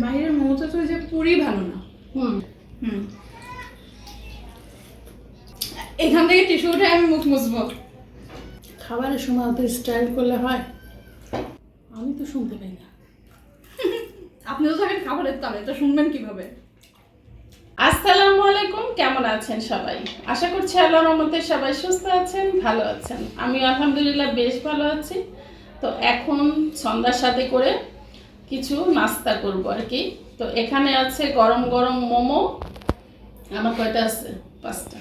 বাইরের মোমোটা তো যে পুরি ভালো না। হুম হুম, এখান থেকে টিস্যু উঠে আমি মুখ মুছবো। খাবারের সময় তো স্টাইল করলে হয়। আমি তো শুনতে পাই না। আপনি তো থাকেন খাবারের তলে, তো শুনবেন কিভাবে? আসসালামু আলাইকুম, কেমন আছেন সবাই? আশা করছি আল্লাহর রহমতে সবাই সুস্থ আছেন, ভালো আছেন। আমি আলহামদুলিল্লাহ বেশ ভালো আছি। তো এখন সন্ধ্যার সাথে করে কিছু নাস্তা করব আর কি। তো এখানে আছে গরম গরম মোমো। আমার কয়টা আছে? 5টা।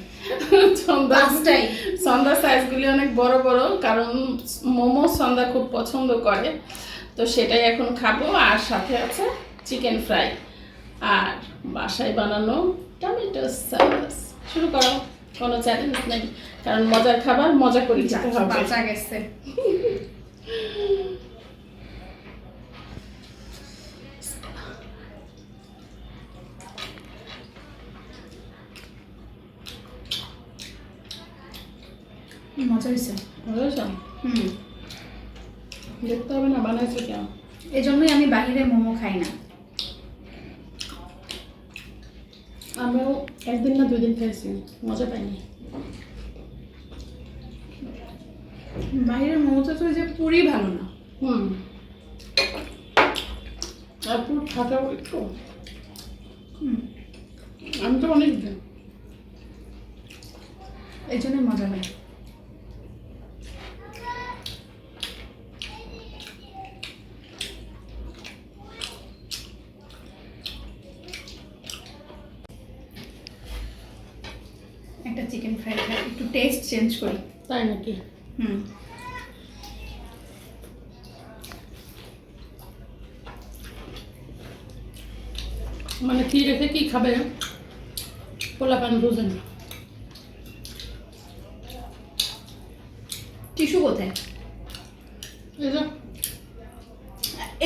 পাঁচটাই? সন্ধ্যা সাইজগুলি অনেক বড় বড়, কারণ মোমো সন্ধ্যা খুব পছন্দ করে। তো সেটাই এখন খাবো। আর সাথে আছে চিকেন ফ্রাই আর বাসায় বানানো টমেটো সস। শুরু করো, কোনো চ্যালেঞ্জ নেই, কারণ মজার খাবার মজা করে খেতে হবে। বাঁচা গেছে। মজা হয়েছে। বুঝেছো? হুম, দেখতে হবে না বানাইছো কেন। এই জন্যই আমি বাইরে মোমো খাই না। আমিও 1 দিন না 2 দিন খেয়েছি, মজা পাইনি। বাইরের মোমোটা তো যে পুরি ভালো না। হুম, তারপর খাটা একটু। হুম, আমি তো অনেক দিন। এই জন্যই মজা হয়। একটা চিকেন ফ্রাই খাই, একটু টেস্ট চেঞ্জ করি। তাই নাকি? হুম, মানে কি রেখে কি খাবে পোলাপান বুঝে না। টিস্যু কোথায়? এই যে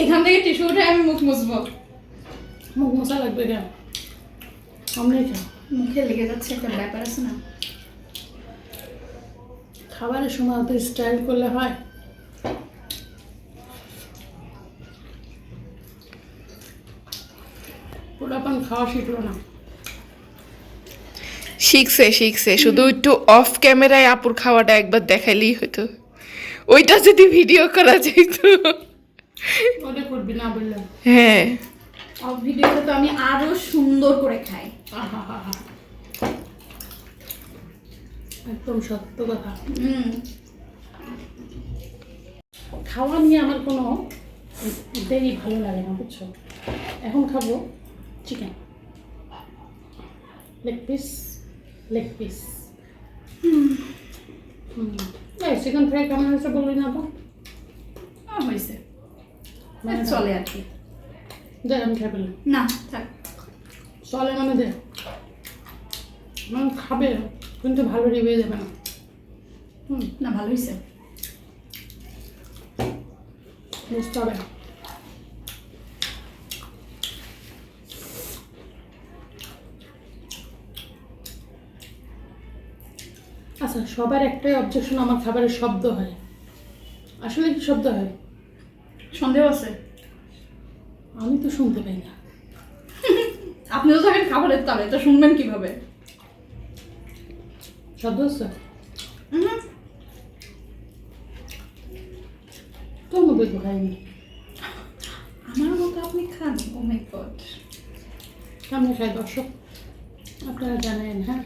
এখান থেকে টিস্যু উঠে আমি মুখ মুছবো। মুখ মশা লাগবে কেন? সামনে খাও। মুখে লেগে যাচ্ছে, একটা ব্যাপার আছে না। খাবারের সময় তো স্টাইল করলে হয়। পোলাপান খাওয়া শিখলো না। শিখছে শুধু একটু অফ ক্যামেরায় আপুর খাওয়াটা একবার দেখাইলেই হতো, ওইটা যদি ভিডিও করা যেত। ওটা করবি না বললাম। হ্যাঁ, অফ ভিডিওতে তো আমি আরো সুন্দর করে খাই। আহা হা হা, একদম সত্য কথা। হুম, খাওয়া নিয়ে আমার কোনো দেরি ভালো লাগে না, বুঝছো? এখন খাবো চিকেন লেগ পিস। এই চিকেন ফ্রাই কেমন হয়েছে বললি না তো? হয়েছে, মানে চলে আর কি। দে, আমি খাই পেলাম। না থাক। চলে মানে দে, মানে খাবে কিন্তু ভালো রিভিউ দেবে না। না, ভালো হয়েছে। বুঝতে হবে। আচ্ছা, সবার একটাই অবজেকশন, আমার খাবারের শব্দ হয়। আসলে কি শব্দ হয়? সন্দেহ আছে? আমি তো শুনতে পাই না। আপনি তো থাকেন খাবারের তলে, তো শুনবেন কিভাবে? শব্দ হচ্ছে হুম, তোর মধ্যে তো খাইনি। আমার মতো আপনি খান? ও মাই গড। সামনে খাই দর্শক, আপনারা জানেন। হ্যাঁ,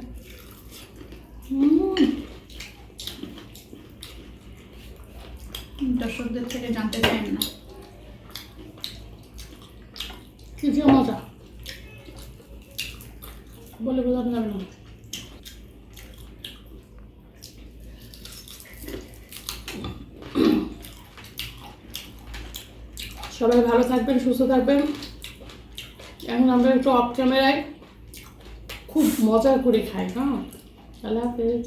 দর্শকদের থেকে জানতে চান না? কি যে মজা বলে বোঝানো যাবে না। সবাই ভালো থাকবেন, সুস্থ থাকবেন। এখন আমরা একটু অফ ক্যামেরায় খুব মজা করে খাই। হ্যাঁ, আল্লাহ হাফেজ।